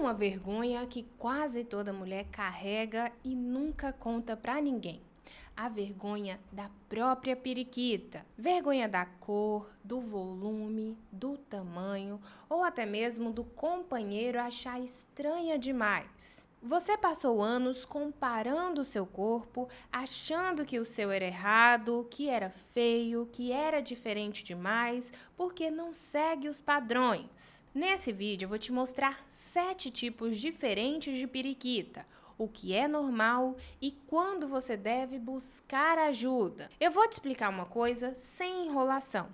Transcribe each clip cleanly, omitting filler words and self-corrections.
uma vergonha que quase toda mulher carrega e nunca conta pra ninguém. A vergonha da própria periquita. Vergonha da cor, do volume, do tamanho ou até mesmo do companheiro achar estranha demais. Você passou anos comparando o seu corpo, achando que o seu era errado, que era feio, que era diferente demais, porque não segue os padrões. Nesse vídeo eu vou te mostrar 7 tipos diferentes de periquita, o que é normal e quando você deve buscar ajuda. Eu vou te explicar uma coisa sem enrolação.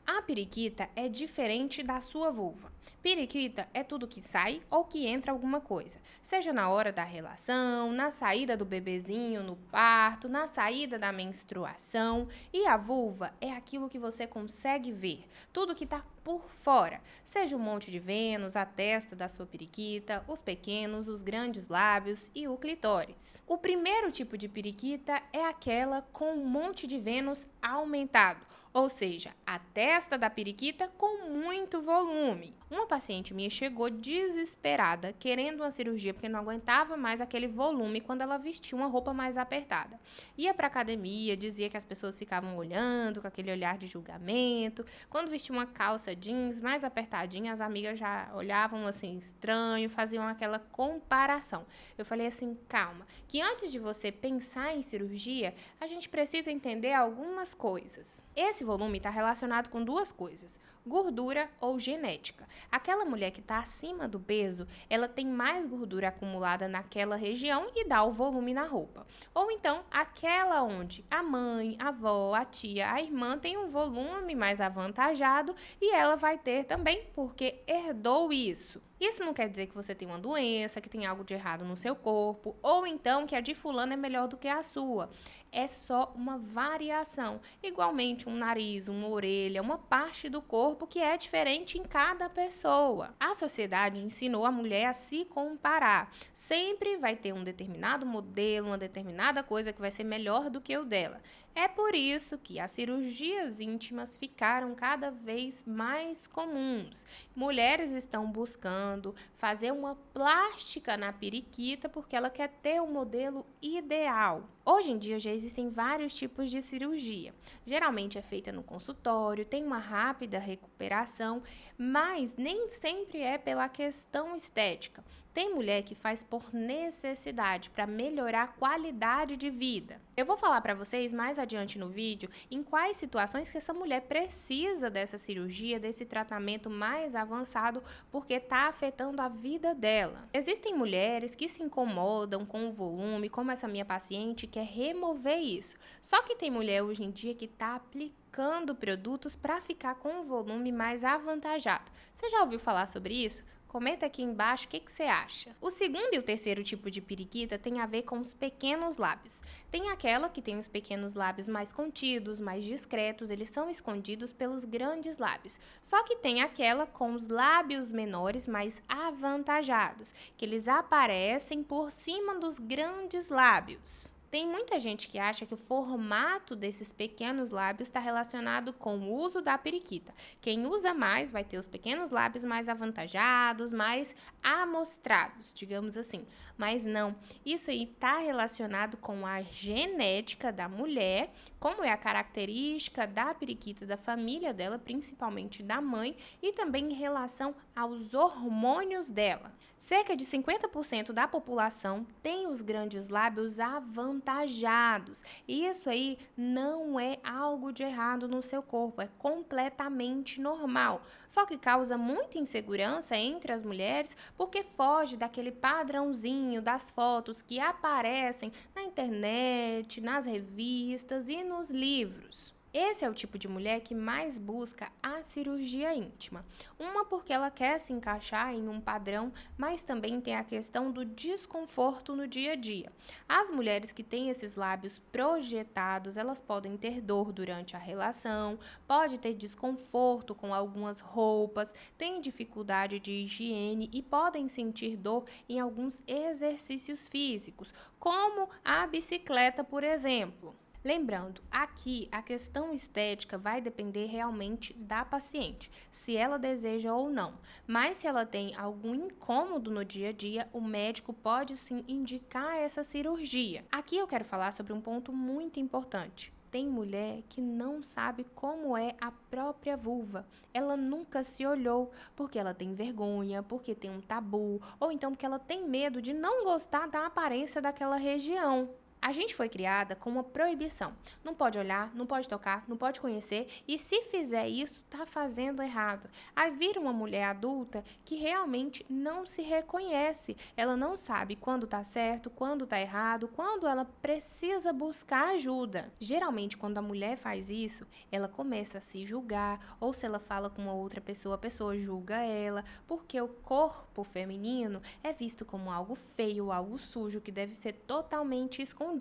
A periquita é diferente da sua vulva. Periquita é tudo que sai ou que entra alguma coisa, seja na hora da relação, na saída do bebezinho no parto, na saída da menstruação. E a vulva é aquilo que você consegue ver, tudo que está por fora, seja um monte de Vênus, a testa da sua periquita, os pequenos, os grandes lábios e o clitóris. O primeiro tipo de periquita é aquela com um monte de Vênus aumentado, ou seja, a testa da periquita com muito volume. Uma paciente minha chegou desesperada, querendo uma cirurgia porque não aguentava mais aquele volume quando ela vestia uma roupa mais apertada. Ia para academia, dizia que as pessoas ficavam olhando com aquele olhar de julgamento. Quando vestia uma calça jeans mais apertadinha, as amigas já olhavam assim estranho, faziam aquela comparação. Eu falei assim, calma, que antes de você pensar em cirurgia, a gente precisa entender algumas coisas. Esse volume está relacionado com duas coisas: gordura ou genética. Aquela mulher que está acima do peso, ela tem mais gordura acumulada naquela região e dá o volume na roupa. Ou então, aquela onde a mãe, a avó, a tia, a irmã tem um volume mais avantajado e ela vai ter também porque herdou isso. Isso não quer dizer que você tem uma doença, que tem algo de errado no seu corpo, ou então que a de fulano é melhor do que a sua. É só uma variação. Igualmente um nariz, uma orelha, uma parte do corpo que é diferente em cada pessoa. A sociedade ensinou a mulher a se comparar. Sempre vai ter um determinado modelo, uma determinada coisa que vai ser melhor do que o dela. É por isso que as cirurgias íntimas ficaram cada vez mais comuns. Mulheres estão buscando fazer uma plástica na periquita porque ela quer ter o modelo ideal. Hoje em dia já existem vários tipos de cirurgia. Geralmente é feita no consultório, tem uma rápida recuperação, mas nem sempre é pela questão estética. Tem mulher que faz por necessidade, para melhorar a qualidade de vida. Eu vou falar para vocês mais adiante no vídeo em quais situações que essa mulher precisa dessa cirurgia, desse tratamento mais avançado, porque está afetando a vida dela. Existem mulheres que se incomodam com o volume, como essa minha paciente, quer remover isso. Só que tem mulher hoje em dia que está aplicando produtos para ficar com um volume mais avantajado. Você já ouviu falar sobre isso? Comenta aqui embaixo o que você acha. O segundo e o terceiro tipo de periquita tem a ver com os pequenos lábios. Tem aquela que tem os pequenos lábios mais contidos, mais discretos, eles são escondidos pelos grandes lábios. Só que tem aquela com os lábios menores, mais avantajados, que eles aparecem por cima dos grandes lábios. Tem muita gente que acha que o formato desses pequenos lábios está relacionado com o uso da periquita. Quem usa mais vai ter os pequenos lábios mais avantajados, mais amostrados, digamos assim. Mas não, isso aí está relacionado com a genética da mulher, como é a característica da periquita da família dela, principalmente da mãe, e também em relação aos hormônios dela. Cerca de 50% da população tem os grandes lábios avantajados. Isso aí não é algo de errado no seu corpo, é completamente normal. Só que causa muita insegurança entre as mulheres porque foge daquele padrãozinho das fotos que aparecem na internet, nas revistas e nos livros. Esse é o tipo de mulher que mais busca a cirurgia íntima. Uma porque ela quer se encaixar em um padrão, mas também tem a questão do desconforto no dia a dia. As mulheres que têm esses lábios projetados, elas podem ter dor durante a relação, pode ter desconforto com algumas roupas, têm dificuldade de higiene e podem sentir dor em alguns exercícios físicos, como a bicicleta, por exemplo. Lembrando, aqui a questão estética vai depender realmente da paciente, se ela deseja ou não. Mas se ela tem algum incômodo no dia a dia, o médico pode sim indicar essa cirurgia. Aqui eu quero falar sobre um ponto muito importante. Tem mulher que não sabe como é a própria vulva. Ela nunca se olhou porque ela tem vergonha, porque tem um tabu, ou então porque ela tem medo de não gostar da aparência daquela região. A gente foi criada com uma proibição. Não pode olhar, não pode tocar, não pode conhecer e se fizer isso, tá fazendo errado. Aí vira uma mulher adulta que realmente não se reconhece. Ela não sabe quando tá certo, quando tá errado, quando ela precisa buscar ajuda. Geralmente, quando a mulher faz isso, ela começa a se julgar, ou se ela fala com uma outra pessoa, a pessoa julga ela, porque o corpo feminino é visto como algo feio, algo sujo, que deve ser totalmente escondido.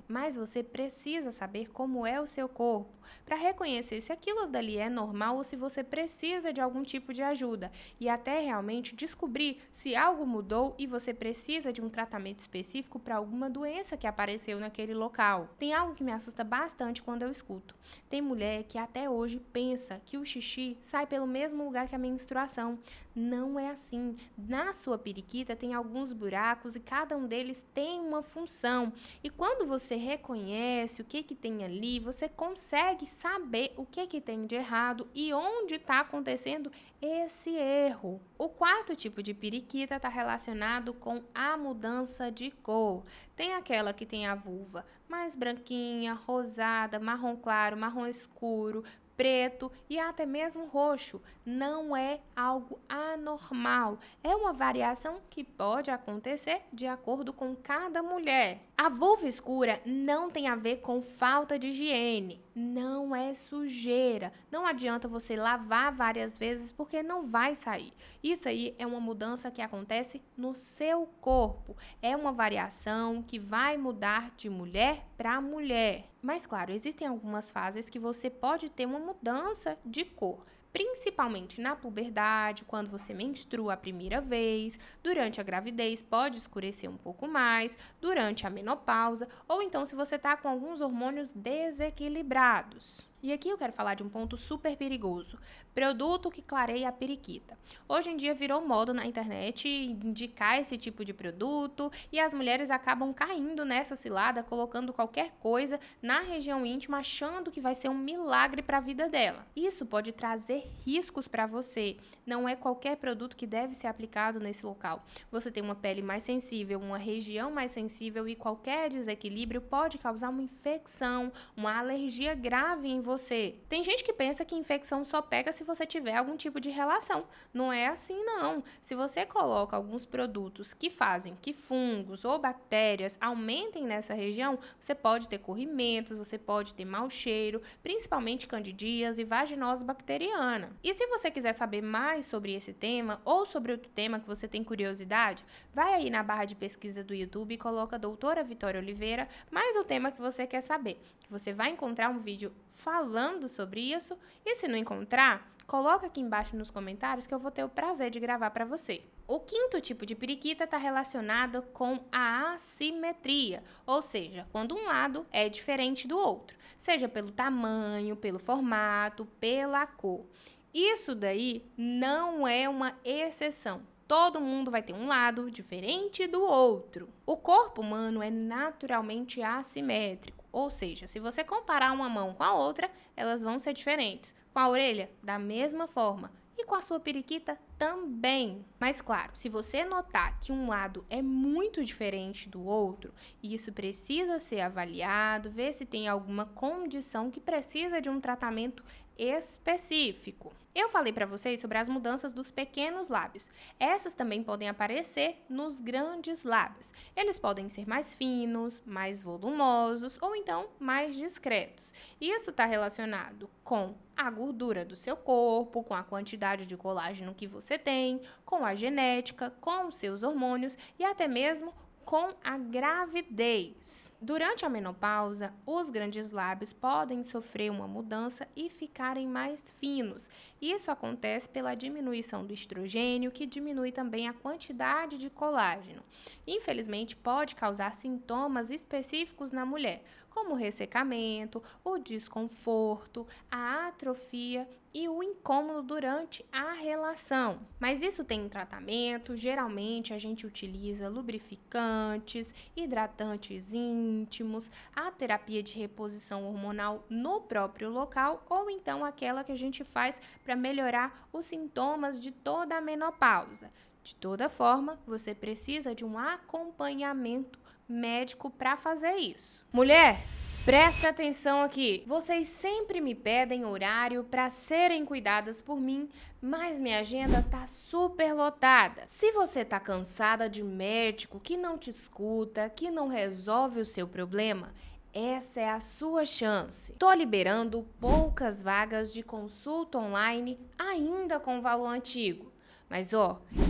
Mas você precisa saber como é o seu corpo para reconhecer se aquilo dali é normal ou se você precisa de algum tipo de ajuda e até realmente descobrir se algo mudou e você precisa de um tratamento específico para alguma doença que apareceu naquele local. Tem algo que me assusta bastante quando eu escuto. Tem mulher que até hoje pensa que o xixi sai pelo mesmo lugar que a menstruação. Não é assim. Na sua periquita tem alguns buracos e cada um deles tem uma função. E quando você reconhece o que tem ali, você consegue saber o que tem de errado e onde está acontecendo esse erro. O quarto tipo de periquita está relacionado com a mudança de cor. Tem aquela que tem a vulva mais branquinha, rosada, marrom claro, marrom escuro, preto e até mesmo roxo. Não é algo anormal. É uma variação que pode acontecer de acordo com cada mulher. A vulva escura não tem a ver com falta de higiene. Não é sujeira. Não adianta você lavar várias vezes porque não vai sair. Isso aí é uma mudança que acontece no seu corpo. É uma variação que vai mudar de mulher para mulher. Mas claro, existem algumas fases que você pode ter uma mudança de cor. Principalmente na puberdade, quando você menstrua a primeira vez, durante a gravidez pode escurecer um pouco mais, durante a menopausa, ou então se você está com alguns hormônios desequilibrados. E aqui eu quero falar de um ponto super perigoso. Produto que clareia a periquita. Hoje em dia virou moda na internet indicar esse tipo de produto e as mulheres acabam caindo nessa cilada, colocando qualquer coisa na região íntima, achando que vai ser um milagre para a vida dela. Isso pode trazer riscos para você. Não é qualquer produto que deve ser aplicado nesse local. Você tem uma pele mais sensível, uma região mais sensível e qualquer desequilíbrio pode causar uma infecção, uma alergia grave em você. Tem gente que pensa que infecção só pega se você tiver algum tipo de relação. Não é assim, não. Se você coloca alguns produtos que fazem que fungos ou bactérias aumentem nessa região, você pode ter corrimentos, você pode ter mau cheiro, principalmente candidíase e vaginose bacteriana. E se você quiser saber mais sobre esse tema ou sobre outro tema que você tem curiosidade, vai aí na barra de pesquisa do YouTube e coloca Doutora Vitória Oliveira, mais o tema que você quer saber. Você vai encontrar um vídeo falando sobre isso e se não encontrar, coloca aqui embaixo nos comentários que eu vou ter o prazer de gravar para você. O quinto tipo de periquita está relacionado com a assimetria, ou seja, quando um lado é diferente do outro, seja pelo tamanho, pelo formato, pela cor. Isso daí não é uma exceção. Todo mundo vai ter um lado diferente do outro. O corpo humano é naturalmente assimétrico, ou seja, se você comparar uma mão com a outra, elas vão ser diferentes. Com a orelha, da mesma forma. E com a sua periquita também. Mas claro, se você notar que um lado é muito diferente do outro, isso precisa ser avaliado, ver se tem alguma condição que precisa de um tratamento específico. Eu falei para vocês sobre as mudanças dos pequenos lábios. Essas também podem aparecer nos grandes lábios. Eles podem ser mais finos, mais volumosos ou então mais discretos. Isso está relacionado com a gordura do seu corpo, com a quantidade de colágeno que você tem, com a genética, com os seus hormônios e até mesmo com a gravidez. Durante a menopausa, os grandes lábios podem sofrer uma mudança e ficarem mais finos. Isso acontece pela diminuição do estrogênio, que diminui também a quantidade de colágeno. Infelizmente, pode causar sintomas específicos na mulher, como o ressecamento, o desconforto, a atrofia e o incômodo durante a relação. Mas isso tem um tratamento. Geralmente a gente utiliza lubrificantes, hidratantes íntimos, a terapia de reposição hormonal no próprio local ou então aquela que a gente faz para melhorar os sintomas de toda a menopausa. De toda forma, você precisa de um acompanhamento médico para fazer isso. Mulher, presta atenção aqui. Vocês sempre me pedem horário para serem cuidadas por mim, mas minha agenda tá super lotada. Se você tá cansada de médico que não te escuta, que não resolve o seu problema, essa é a sua chance. Tô liberando poucas vagas de consulta online ainda com valor antigo. Mas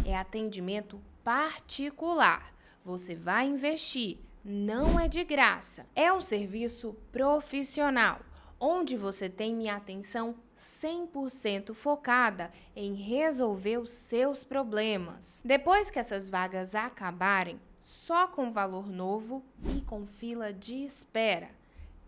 é atendimento particular. Você vai investir, não é de graça. É um serviço profissional, onde você tem minha atenção 100% focada em resolver os seus problemas. Depois que essas vagas acabarem, só com valor novo e com fila de espera.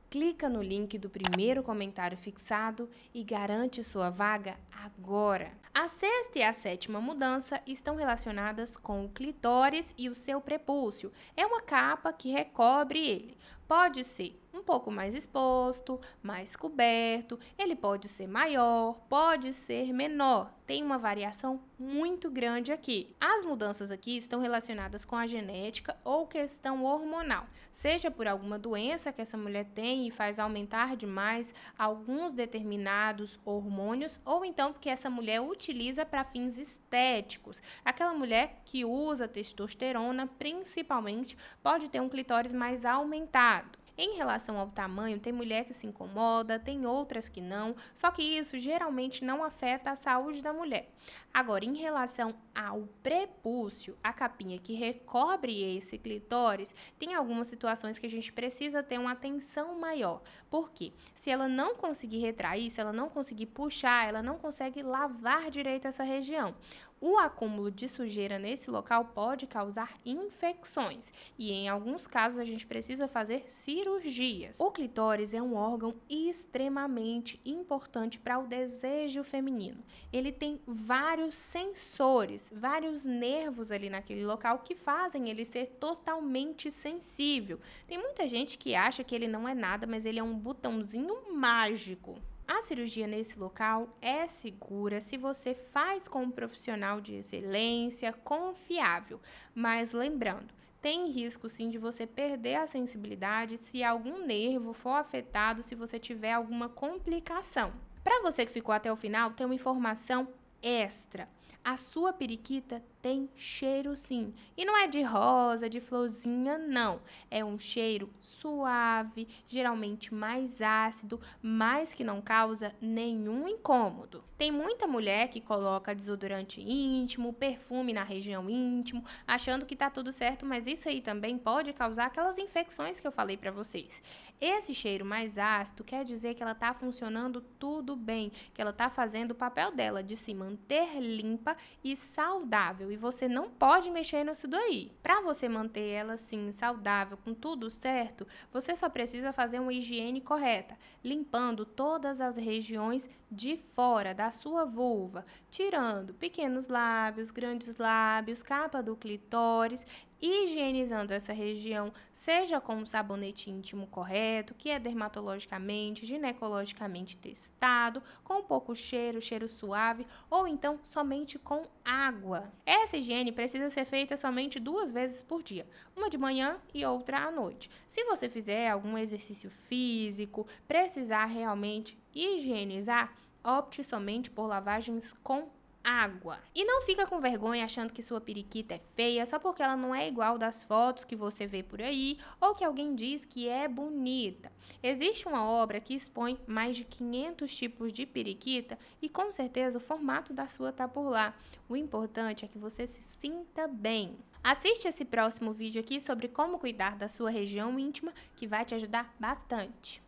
Clica no link do primeiro comentário fixado e garante sua vaga agora. A sexta e a sétima mudança estão relacionadas com o clitóris e o seu prepúcio. É uma capa que recobre ele. Pode ser um pouco mais exposto, mais coberto, ele pode ser maior, pode ser menor. Tem uma variação muito grande aqui. As mudanças aqui estão relacionadas com a genética ou questão hormonal, seja por alguma doença que essa mulher tem e faz aumentar demais alguns determinados hormônios, ou então porque essa mulher utiliza para fins estéticos. Aquela mulher que usa testosterona, principalmente, pode ter um clitóris mais aumentado. Em relação ao tamanho, tem mulher que se incomoda, tem outras que não, só que isso geralmente não afeta a saúde da mulher. Agora, em relação ao prepúcio, a capinha que recobre esse clitóris, tem algumas situações que a gente precisa ter uma atenção maior. Por quê? Se ela não conseguir retrair, se ela não conseguir puxar, ela não consegue lavar direito essa região. O acúmulo de sujeira nesse local pode causar infecções e, em alguns casos, a gente precisa fazer cirurgias. O clitóris é um órgão extremamente importante para o desejo feminino. Ele tem vários sensores, vários nervos ali naquele local que fazem ele ser totalmente sensível. Tem muita gente que acha que ele não é nada, mas ele é um botãozinho mágico. A cirurgia nesse local é segura se você faz com um profissional de excelência, confiável. Mas lembrando, tem risco sim de você perder a sensibilidade se algum nervo for afetado, se você tiver alguma complicação. Para você que ficou até o final, tem uma informação extra. A sua periquita tem cheiro sim. E não é de rosa, de florzinha, não. É um cheiro suave, geralmente mais ácido, mas que não causa nenhum incômodo. Tem muita mulher que coloca desodorante íntimo, perfume na região íntimo, achando que tá tudo certo, mas isso aí também pode causar aquelas infecções que eu falei para vocês. Esse cheiro mais ácido quer dizer que ela tá funcionando tudo bem, que ela tá fazendo o papel dela de se manter limpa e saudável, e você não pode mexer nisso daí. Para você manter ela assim saudável, com tudo certo, você só precisa fazer uma higiene correta, limpando todas as regiões de fora da sua vulva, tirando pequenos lábios, grandes lábios, capa do clitóris, higienizando essa região, seja com um sabonete íntimo correto, que é dermatologicamente, ginecologicamente testado, com pouco cheiro suave, ou então somente com água. Essa higiene precisa ser feita somente 2 vezes por dia, uma de manhã e outra à noite. Se você fizer algum exercício físico, precisar realmente higienizar, opte somente por lavagens com água. E não fica com vergonha achando que sua periquita é feia só porque ela não é igual das fotos que você vê por aí ou que alguém diz que é bonita. Existe uma obra que expõe mais de 500 tipos de periquita e com certeza o formato da sua tá por lá. O importante é que você se sinta bem. Assiste esse próximo vídeo aqui sobre como cuidar da sua região íntima, que vai te ajudar bastante.